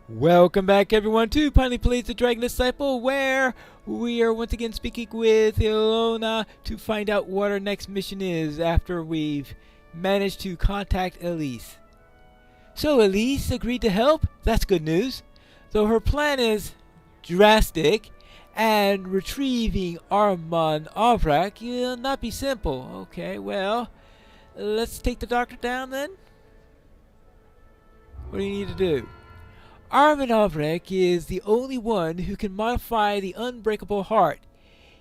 Welcome back, everyone, to Pineleaf Plays the Dragon Disciple, where we are once again speaking with Ilona to find out what our next mission is after we've managed to contact Elise. So Elise agreed to help? That's good news. Though her plan is drastic, and retrieving Armand Avrak will not be simple. Okay, well, let's take the doctor down then. What do you need to do? Armand Avrak is the only one who can modify the unbreakable heart.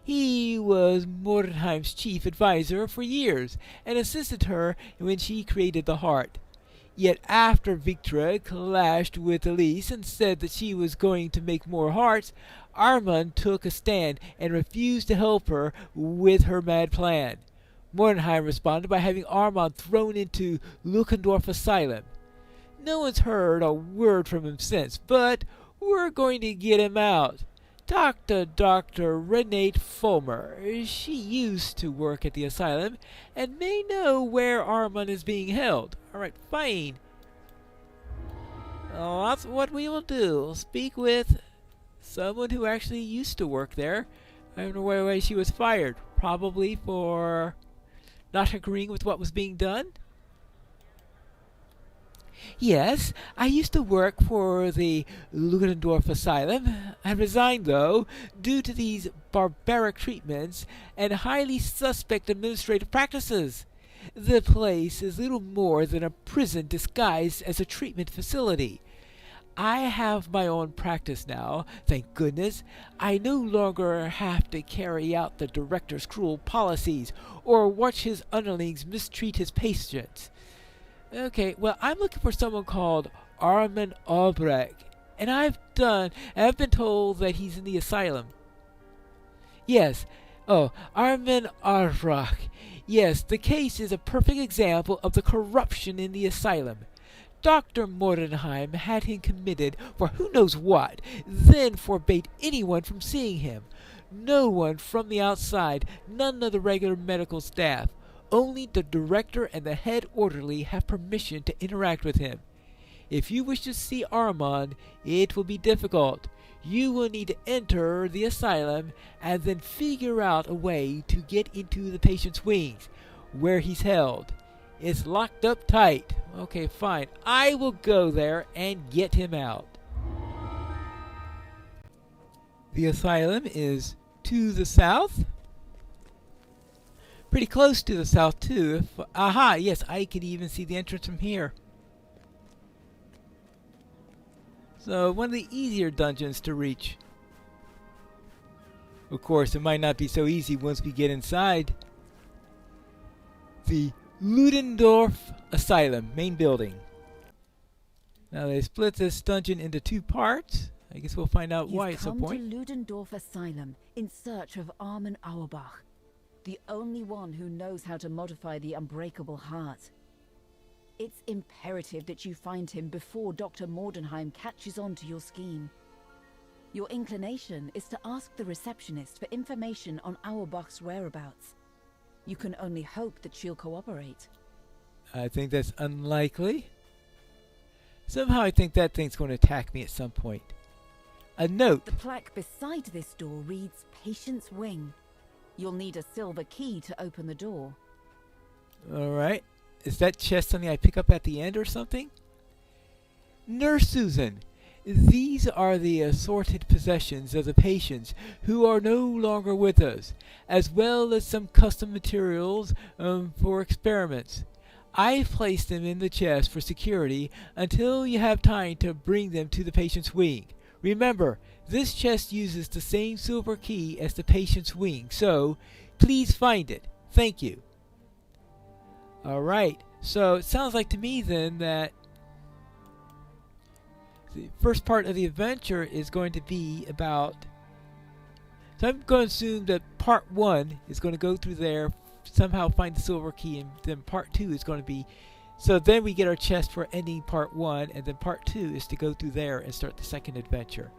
He was Mordenheim's chief advisor for years and assisted her when she created the heart. Yet after Victra clashed with Elise and said that she was going to make more hearts, Armand took a stand and refused to help her with her mad plan. Mordenheim responded by having Armand thrown into Luchendorf Asylum. No one's heard a word from him since, but we're going to get him out. Talk to Dr. Renate Fulmer. She used to work at the asylum and may know where Armand is being held. Alright, fine. That's what we will do. Speak with someone who actually used to work there. I don't know why she was fired. Probably for not agreeing with what was being done. Yes, I used to work for the Ludendorff Asylum. I resigned, though, due to these barbaric treatments and highly suspect administrative practices. The place is little more than a prison disguised as a treatment facility. I have my own practice now, thank goodness. I no longer have to carry out the director's cruel policies or watch his underlings mistreat his patients. Okay, well, I'm looking for someone called Armand Albrecht, and I've been told that he's in the asylum. Yes, Armand Albrecht. Yes, the case is a perfect example of the corruption in the asylum. Dr. Mordenheim had him committed for who knows what, then forbade anyone from seeing him. No one from the outside, none of the regular medical staff. Only the director and the head orderly have permission to interact with him. If you wish to see Armand, it will be difficult. You will need to enter the asylum and then figure out a way to get into the patient's wings, where he's held. It's locked up tight. Okay, fine. I will go there and get him out. The asylum is to the south. Pretty close to the south, too. Aha, yes, I can even see the entrance from here. So, one of the easier dungeons to reach. Of course, it might not be so easy once we get inside. The Ludendorff Asylum, main building. Now, they split this dungeon into two parts. I guess we'll find out why at some point. You've come to Ludendorff Asylum in search of Armand Auerbach, the only one who knows how to modify the unbreakable heart. It's imperative that you find him before Dr. Mordenheim catches on to your scheme. Your inclination is to ask the receptionist for information on Auerbach's whereabouts. You can only hope that she'll cooperate. I think that's unlikely. Somehow I think that thing's going to attack me at some point. A note. The plaque beside this door reads Patient's Wing. You'll need a silver key to open the door. Alright. Is that chest something I pick up at the end or something? Nurse Susan, these are the assorted possessions of the patients who are no longer with us, as well as some custom materials for experiments. I've placed them in the chest for security until you have time to bring them to the patient's wing. Remember, this chest uses the same silver key as the patient's wing, so please find it. Thank you. Alright, so it sounds like to me then that the first part of the adventure is going to be about... So I'm going to assume that part 1 is going to go through there, somehow find the silver key, and then part 2 is going to be... So then we get our chest for ending part 1, and then part 2 is to go through there and start the second adventure.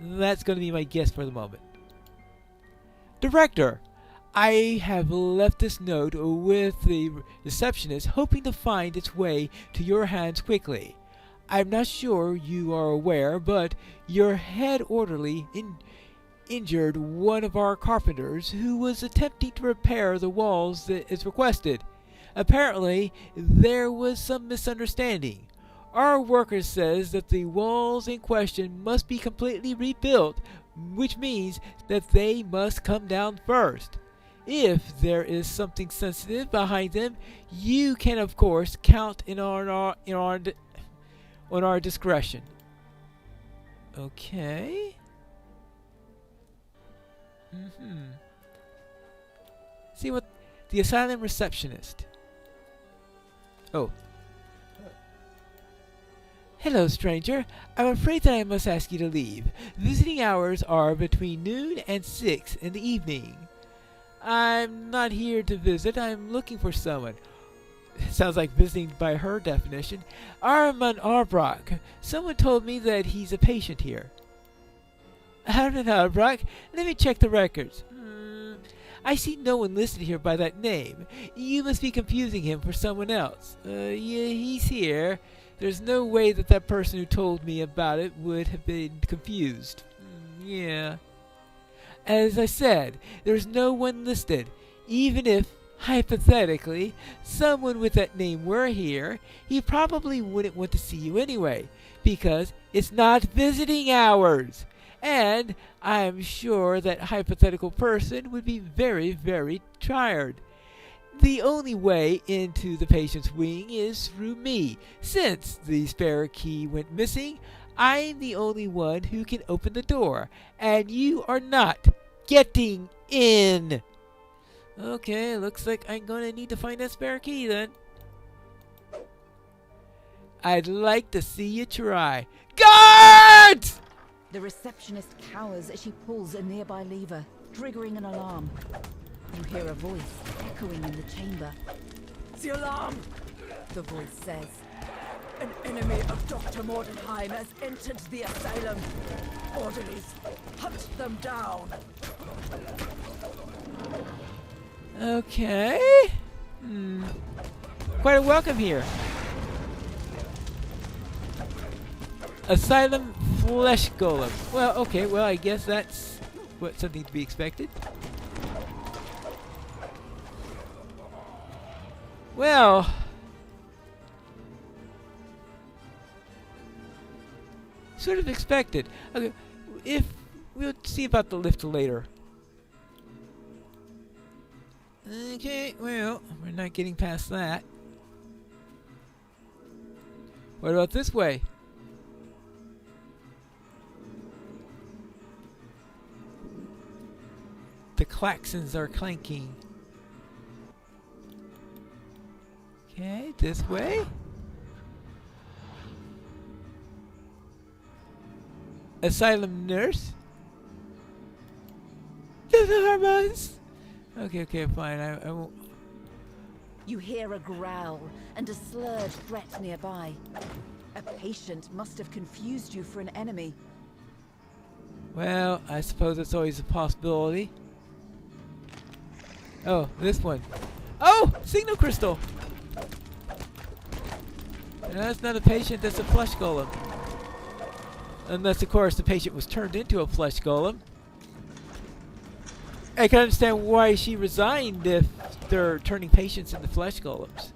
That's going to be my guess for the moment. Director, I have left this note with the receptionist, hoping to find its way to your hands quickly. I'm not sure you are aware, but your head orderly injured one of our carpenters who was attempting to repair the walls that is requested. Apparently, there was some misunderstanding. Our worker says that the walls in question must be completely rebuilt, which means that they must come down first. If there is something sensitive behind them, you can of course count on our discretion. Okay. See what the asylum receptionist. Oh. Hello, stranger. I'm afraid that I must ask you to leave. Visiting hours are between noon and 6 in the evening. I'm not here to visit. I'm looking for someone. Sounds like visiting by her definition. Armand Arbrock. Someone told me that he's a patient here. Armand Arbrock? Let me check the records. I see no one listed here by that name. You must be confusing him for someone else. Yeah, he's here. There's no way that that person who told me about it would have been confused. Yeah. As I said, there's no one listed. Even if, hypothetically, someone with that name were here, he probably wouldn't want to see you anyway, because it's not visiting hours. And I'm sure that hypothetical person would be very, very tired. The only way into the patient's wing is through me. Since the spare key went missing, I'm the only one who can open the door, and you are not getting in. Okay, looks like I'm gonna need to find that spare key then. I'd like to see you try. Guards! The receptionist cowers as she pulls a nearby lever, triggering an alarm. You hear a voice echoing in the chamber. The alarm! The voice says. An enemy of Dr. Mordenheim has entered the asylum. Orderlies, hunt them down. Okay. Quite a welcome here. Asylum flesh golem. Well, okay, well, I guess that's something to be expected. Well, sort of expected. Okay, we'll see about the lift later. Okay, well, we're not getting past that. What about this way? The klaxons are clanking. Okay, this way. Asylum nurse. The hormones. Okay, fine. I won't. You hear a growl and a slurred threat nearby. A patient must have confused you for an enemy. Well, I suppose it's always a possibility. Oh, this one. Oh! Signal crystal! No, that's not a patient, that's a flesh golem. Unless, of course, the patient was turned into a flesh golem. I can understand why she resigned if they're turning patients into flesh golems.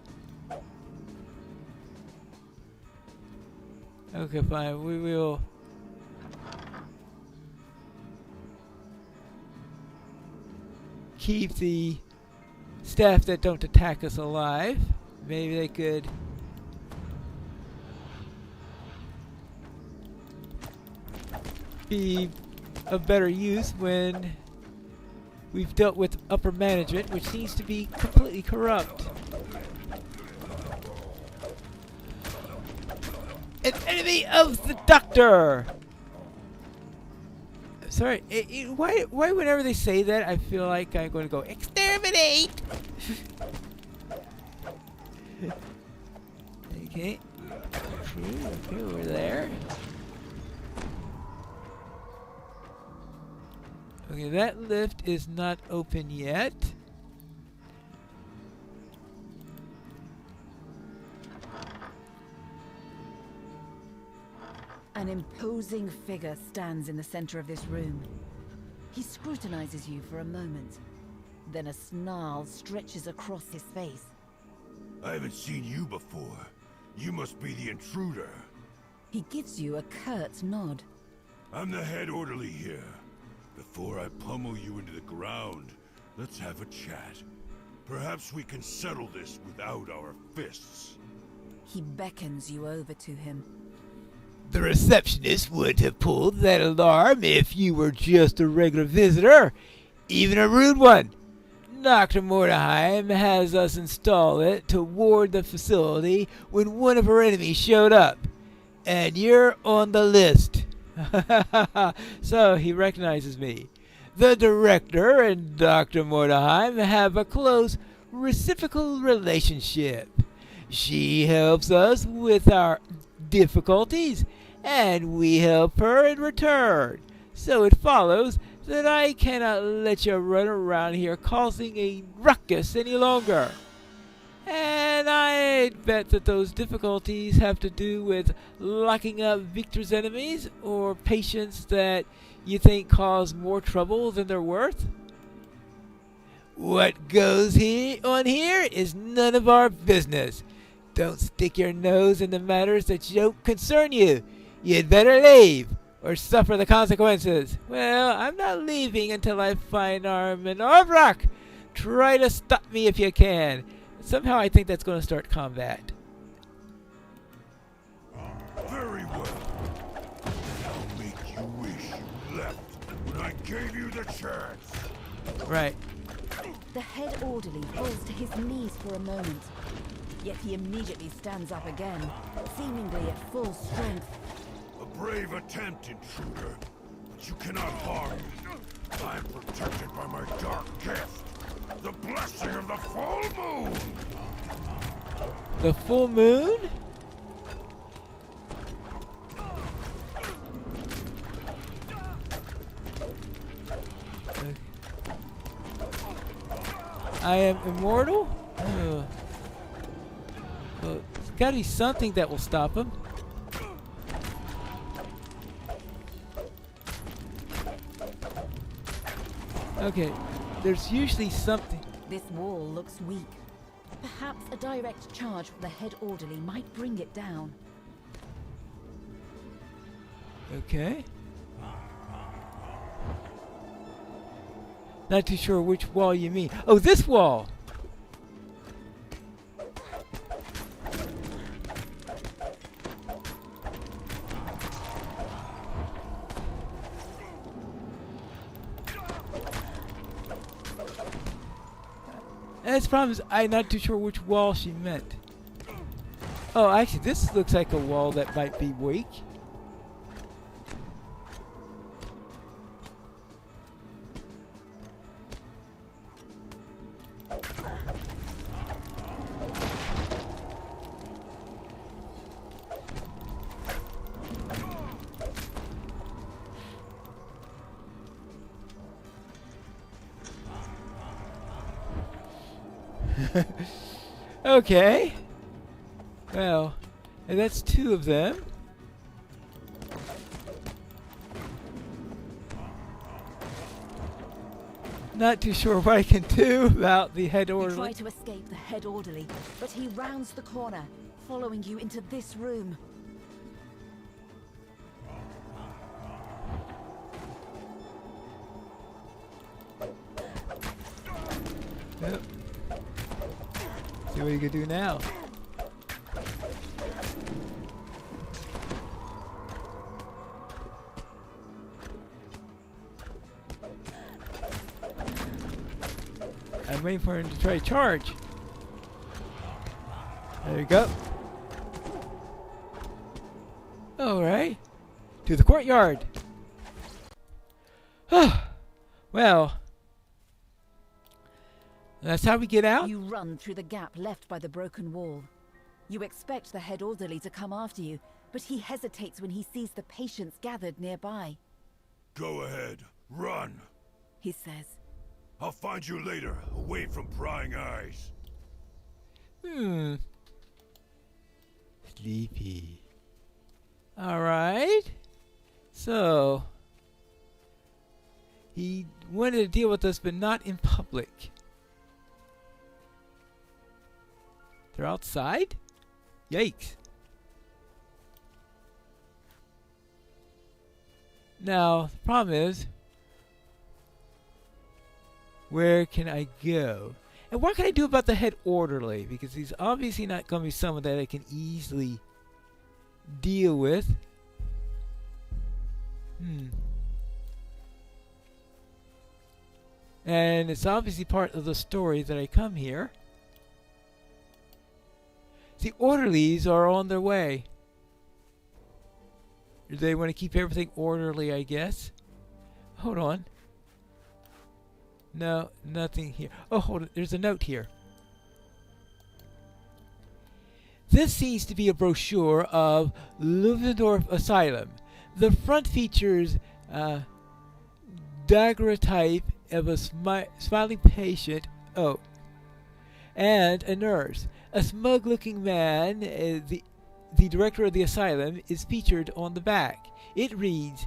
Okay, fine. We will... keep the staff that don't attack us alive. Maybe they could... be of better use when we've dealt with upper management, which seems to be completely corrupt. An enemy of the doctor! Sorry, why whenever they say that, I feel like I'm going to go, exterminate! Okay. Okay, we're there. Okay, that lift is not open yet. An imposing figure stands in the center of this room. He scrutinizes you for a moment. Then a snarl stretches across his face. I haven't seen you before. You must be the intruder. He gives you a curt nod. I'm the head orderly here. Before I pummel you into the ground, let's have a chat. Perhaps we can settle this without our fists. He beckons you over to him. The receptionist would have pulled that alarm if you were just a regular visitor, even a rude one. Dr. Mordheim has us install it to ward the facility when one of her enemies showed up. And you're on the list. So he recognizes me. The director and Dr. Mordheim have a close reciprocal relationship. She helps us with our difficulties, and we help her in return. So it follows that I cannot let you run around here causing a ruckus any longer. And I'd bet that those difficulties have to do with locking up Victor's enemies or patients that you think cause more trouble than they're worth. What goes on here is none of our business. Don't stick your nose into matters that don't concern you. You'd better leave or suffer the consequences. Well, I'm not leaving until I find Armin Orvrak. Try to stop me if you can. Somehow I think that's going to start combat. Very well. I'll make you wish you left when I gave you the chance. Right. The head orderly falls to his knees for a moment. Yet he immediately stands up again, seemingly at full strength. A brave attempt, intruder, but you cannot harm me. I'm protected by my dark gift, the blessing of the full moon. The full moon? I am immortal? Well, there's got to be something that will stop him. Okay, there's usually something. This wall looks weak. Perhaps a direct charge from the head orderly might bring it down. Okay. Not too sure which wall you mean. Oh, this wall! That's the problem is I'm not too sure which wall she meant. Oh, actually, this looks like a wall that might be weak. Okay. Well, and that's two of them. Not too sure what I can do about the head You orderly. try to escape the head orderly, but he rounds the corner, following you into this room. Yep. See what you can do now. I'm waiting for him to try to charge. There you go. Alright. To the courtyard. Well. That's how we get out? You run through the gap left by the broken wall. You expect the head orderly to come after you, but he hesitates when he sees the patients gathered nearby. Go ahead, run. He says, I'll find you later, away from prying eyes. Sleepy. Alright. So, he wanted to deal with us, but not in public. They're outside? Yikes. Now, the problem is, where can I go? And what can I do about the head orderly? Because he's obviously not going to be someone that I can easily deal with. And it's obviously part of the story that I come here. The orderlies are on their way. They want to keep everything orderly, I guess. Hold on. No, nothing here. Oh, hold on. There's a note here. This seems to be a brochure of Ludendorff Asylum. The front features a daguerreotype of a smiling patient. Oh, and a nurse. A smug-looking man, the director of the asylum, is featured on the back. It reads,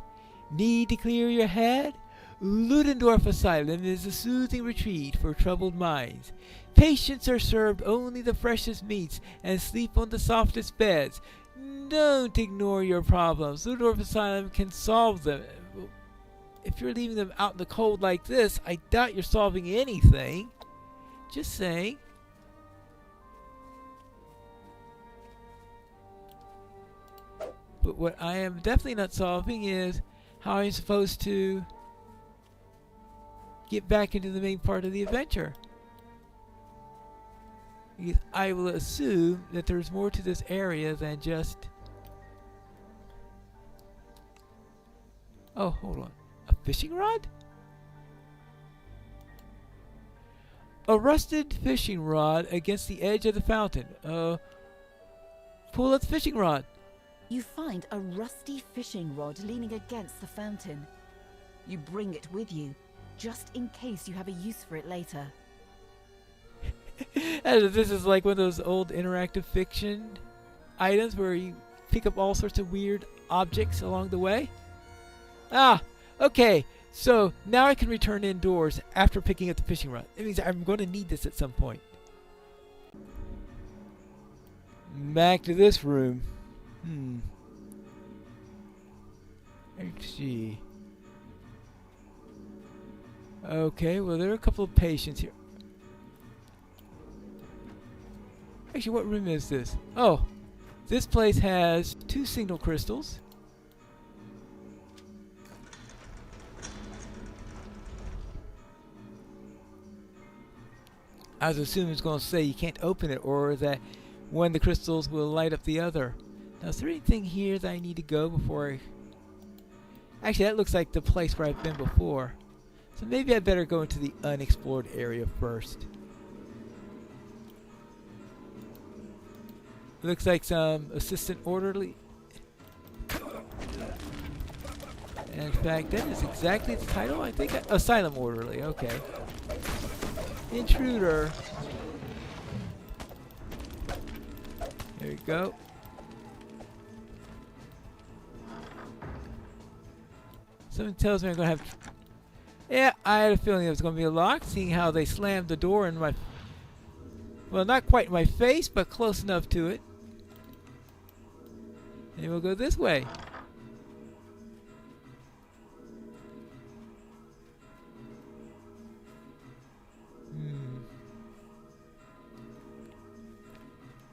"Need to clear your head? Ludendorff Asylum is a soothing retreat for troubled minds. Patients are served only the freshest meats and sleep on the softest beds. Don't ignore your problems. Ludendorff Asylum can solve them." If you're leaving them out in the cold like this, I doubt you're solving anything. Just saying. But what I am definitely not solving is how I'm supposed to get back into the main part of the adventure. Because I will assume that there's more to this area than just... Oh, hold on. A fishing rod? A rusted fishing rod against the edge of the fountain. Pull up the fishing rod. You find a rusty fishing rod leaning against the fountain. You bring it with you, just in case you have a use for it later. This is like one of those old interactive fiction items where you pick up all sorts of weird objects along the way. Ah, okay. So now I can return indoors after picking up the fishing rod. It means I'm going to need this at some point. Back to this room. Let's see. Okay, well there are a couple of patients here. Actually, what room is this? Oh, this place has 2 signal crystals. I was assuming it's going to say you can't open it, or that one of the crystals will light up the other. Now, is there anything here that I need to go before I... Actually, that looks like the place where I've been before. So maybe I better go into the unexplored area first. Looks like some assistant orderly. And in fact, that is exactly the title, I think. Asylum orderly, okay. Intruder. There you go. Something tells me I'm going to have... Yeah, I had a feeling it was going to be locked, seeing how they slammed the door in my... Well, not quite in my face, but close enough to it. And we'll go this way.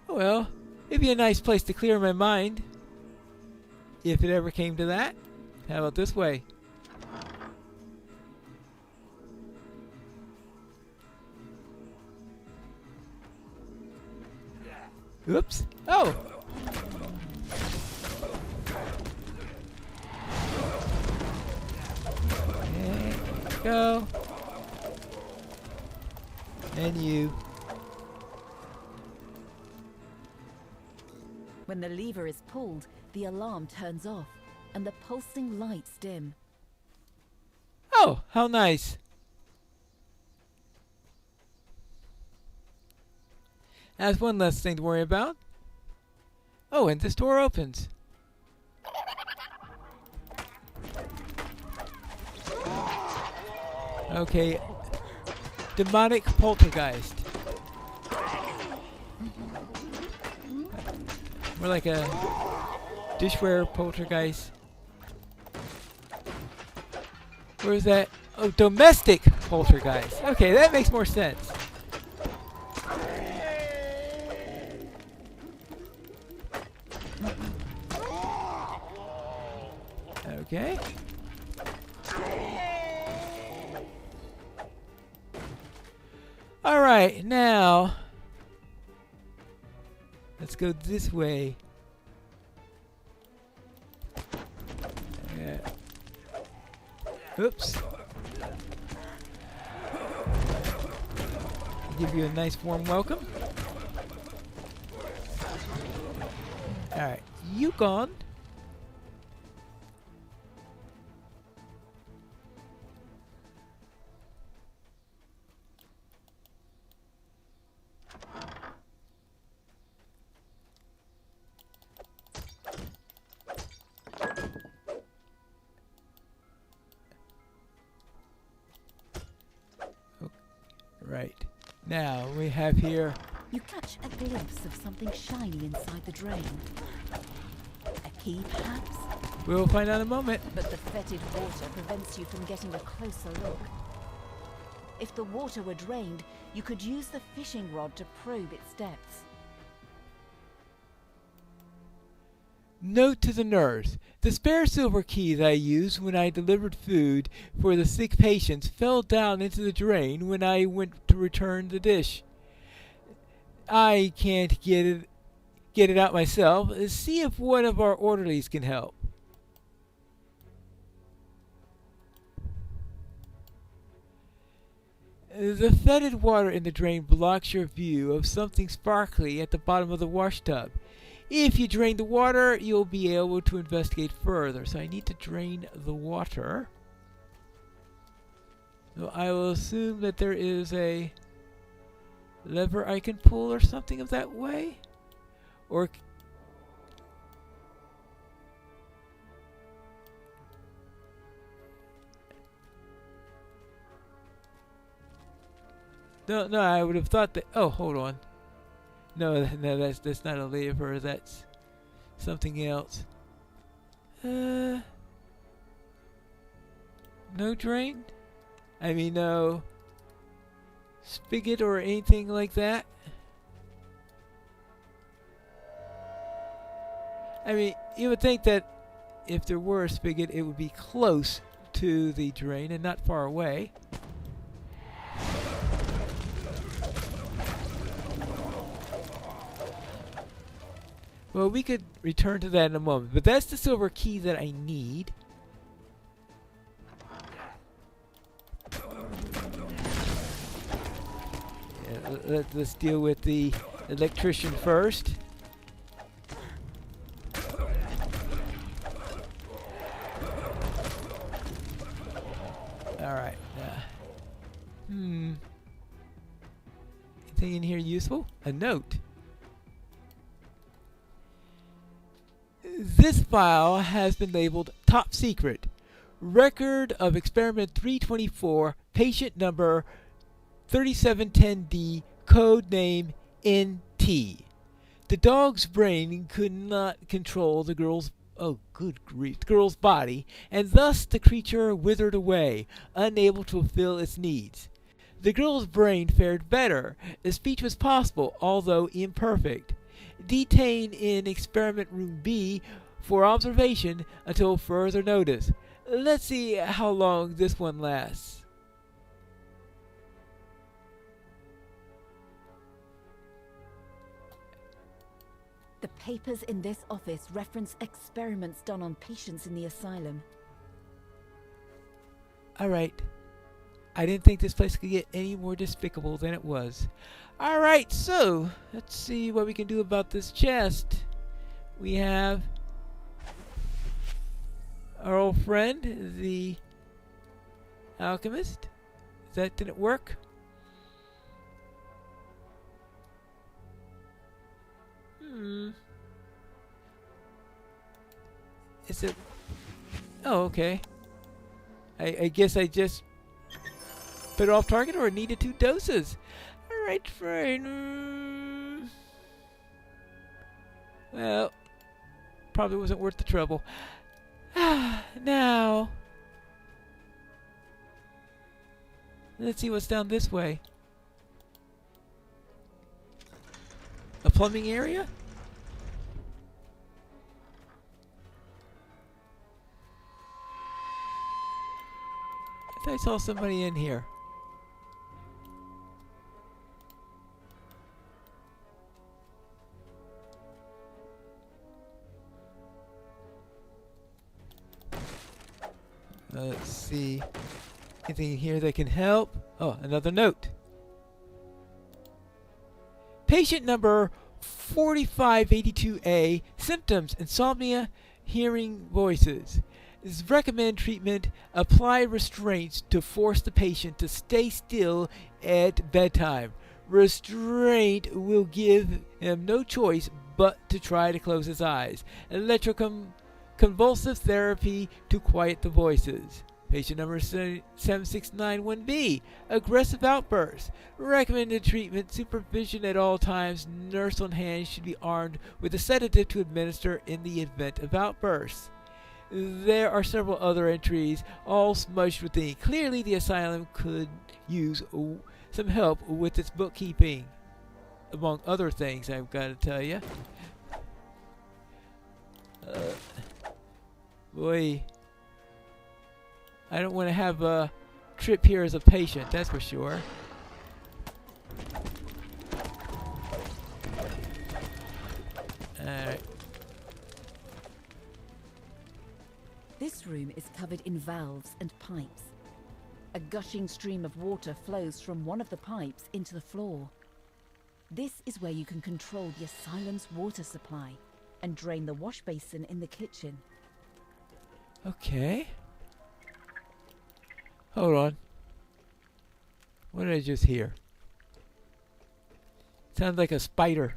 Oh well, it'd be a nice place to clear my mind. If it ever came to that. How about this way? Oops. Oh! There you go. And you. When the lever is pulled, the alarm turns off, and the pulsing lights dim. Oh, how nice. That's one less thing to worry about. Oh, and this door opens. Okay. Demonic poltergeist. More like a dishware poltergeist. Where's that? Oh, domestic poltergeist. Okay, that makes more sense. Okay. All right, now let's go this way. Yeah. Oops. Give you a nice warm welcome. All right, you gone. Right. Now we have here. You catch a glimpse of something shiny inside the drain. A key, perhaps? We'll find out in a moment. But the fetid water prevents you from getting a closer look. If the water were drained, you could use the fishing rod to probe its depths. Note to the nurse. The spare silver key that I used when I delivered food for the sick patients fell down into the drain when I went to return the dish. I can't get it out myself. See if one of our orderlies can help. The fetid water in the drain blocks your view of something sparkly at the bottom of the wash tub. If you drain the water, you'll be able to investigate further. So I need to drain the water. So I will assume that there is a lever I can pull or something of that way. Or no, I would have thought that. Oh, hold on. No, that's not a lever. That's something else. No drain? I mean, no spigot or anything like that? I mean, you would think that if there were a spigot, it would be close to the drain and not far away. Well, we could return to that in a moment, but that's the silver key that I need. Yeah, let's deal with the electrician first. Alright. Anything in here useful? A note. This file has been labeled Top Secret. Record of Experiment 324, patient number 3710D, code name NT. The dog's brain could not control the girl's girl's body, and thus the creature withered away, unable to fulfill its needs. The girl's brain fared better. The speech was possible, although imperfect. Detained in experiment room B for observation until further notice. Let's see how long this one lasts. The papers in this office reference experiments done on patients in the asylum. Alright. I didn't think this place could get any more despicable than it was. Alright, so let's see what we can do about this chest. We have our old friend, the alchemist. That didn't work. Is it? Oh, okay. I guess I just put it off target or needed 2 doses. Alright, fine. Well, probably wasn't worth the trouble. Now, let's see what's down this way. A plumbing area? I thought I saw somebody in here. Let's see. Anything here that can help? Oh, another note. Patient number 4582A. Symptoms: insomnia, hearing voices. Is recommend treatment. Apply restraints to force the patient to stay still at bedtime. Restraint will give him no choice but to try to close his eyes. Convulsive therapy to quiet the voices. Patient number 7691B. Aggressive outbursts. Recommended treatment. Supervision at all times. Nurse on hand should be armed with a sedative to administer in the event of outbursts. There are several other entries, all smudged with ink. Clearly, the asylum could use some help with its bookkeeping, among other things, I've got to tell you. Boy, I don't want to have a trip here as a patient, that's for sure. Alright. This room is covered in valves and pipes. A gushing stream of water flows from one of the pipes into the floor. This is where you can control the asylum's water supply and drain the wash basin in the kitchen. Okay. Hold on. What did I just hear? Sounds like a spider.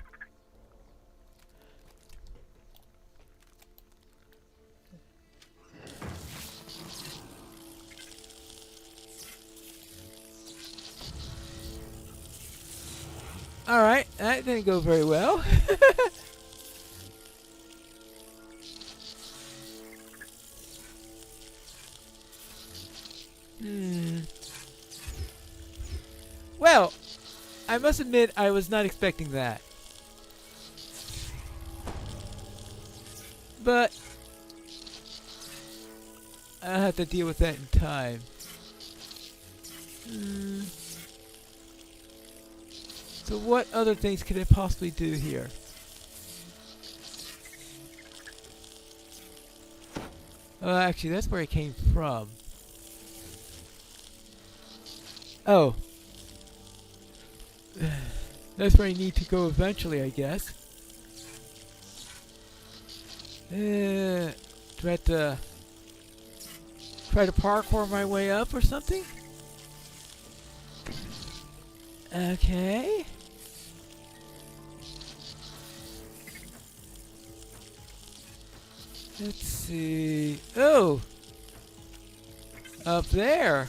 Alright, that didn't go very well. Well, I must admit I was not expecting that. But I'll have to deal with that in time. So what other things could I possibly do here? Oh, actually, that's where it came from. Oh. That's where I need to go eventually, I guess. Do I have to try to parkour my way up or something? Okay. Let's see. Oh! Up there!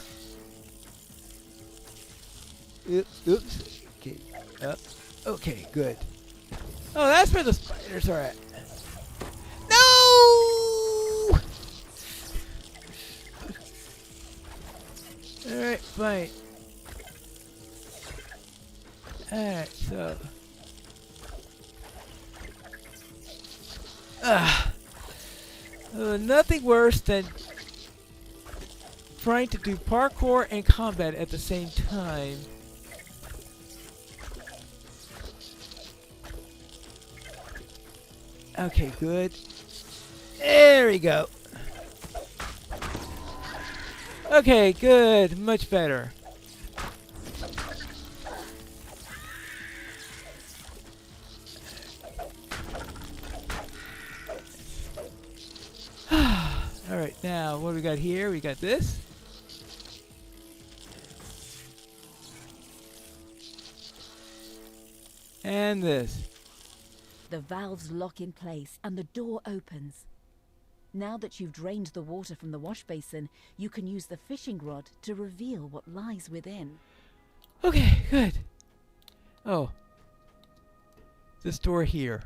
Oops. Okay. Up. Okay, good. Oh, that's where the spiders are at. No! Alright, fine. Alright, so. Nothing worse than trying to do parkour and combat at the same time. Okay, good. There we go. Okay, good. Much better. Alright, now what do we got here? We got this. And this. The valves lock in place and the door opens. Now that you've drained the water from the wash basin, you can use the fishing rod to reveal what lies within. Okay, good. Oh. This door here.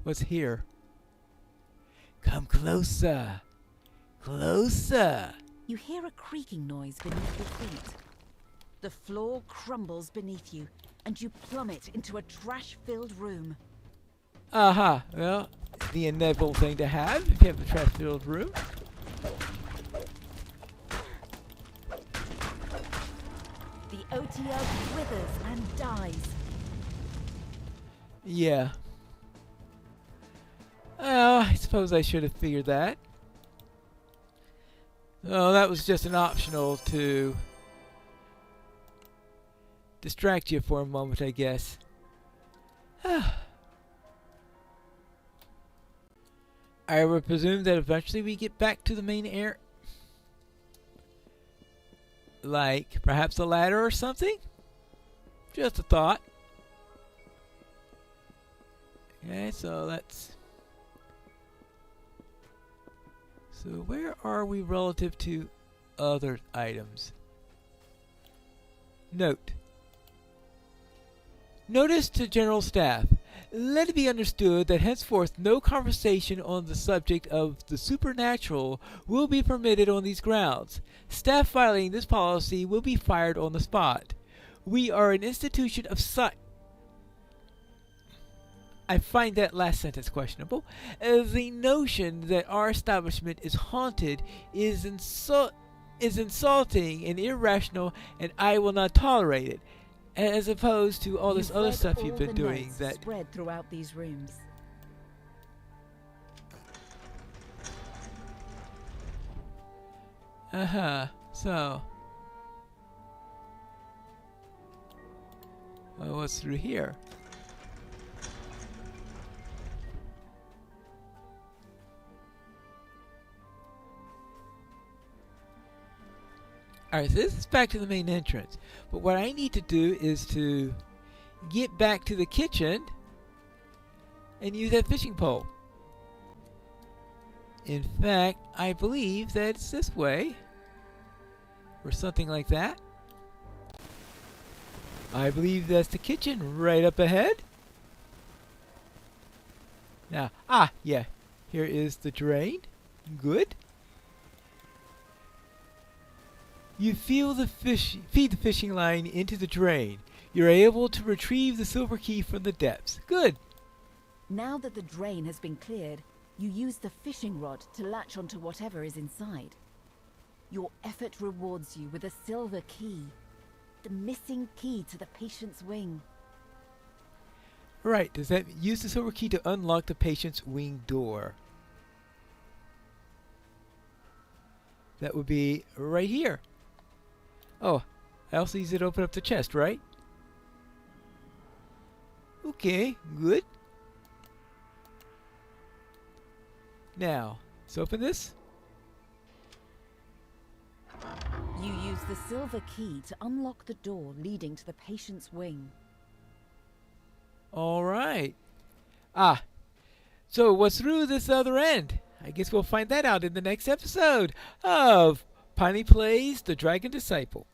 What's here? Come closer. Closer. You hear a creaking noise beneath your feet. The floor crumbles beneath you, and you plummet into a trash-filled room. Aha. Well, the inevitable thing to have if you have a trash-filled room. The OTO withers and dies. Yeah. Well, I suppose I should have figured that. Oh, that was just an optional to distract you for a moment, I guess. I would presume that eventually we get back to the main air. Like, perhaps a ladder or something? Just a thought. Okay, so let's... So where are we relative to other items? Note. Notice to General Staff. Let it be understood that henceforth no conversation on the subject of the supernatural will be permitted on these grounds. Staff violating this policy will be fired on the spot. We are an institution of science. I find that last sentence questionable. The notion that our establishment is haunted is insulting and irrational, and I will not tolerate it. As opposed to all this other stuff you've been doing that spread throughout these rooms. So, well, what's through here? Alright, so this is back to the main entrance. But what I need to do is to get back to the kitchen and use that fishing pole. In fact, I believe that it's this way. Or something like that. I believe that's the kitchen right up ahead. Now, yeah. Here is the drain. Good. You feed the fishing line into the drain. You're able to retrieve the silver key from the depths. Good. Now that the drain has been cleared, you use the fishing rod to latch onto whatever is inside. Your effort rewards you with a silver key, the missing key to the patient's wing. Right, does that use the silver key to unlock the patient's wing door? That would be right here. Oh, I also use it to open up the chest, right? Okay, good. Now, let's open this. You use the silver key to unlock the door leading to the patient's wing. Alright. So what's through this other end? I guess we'll find that out in the next episode of Piney Plays The Dragon Disciple.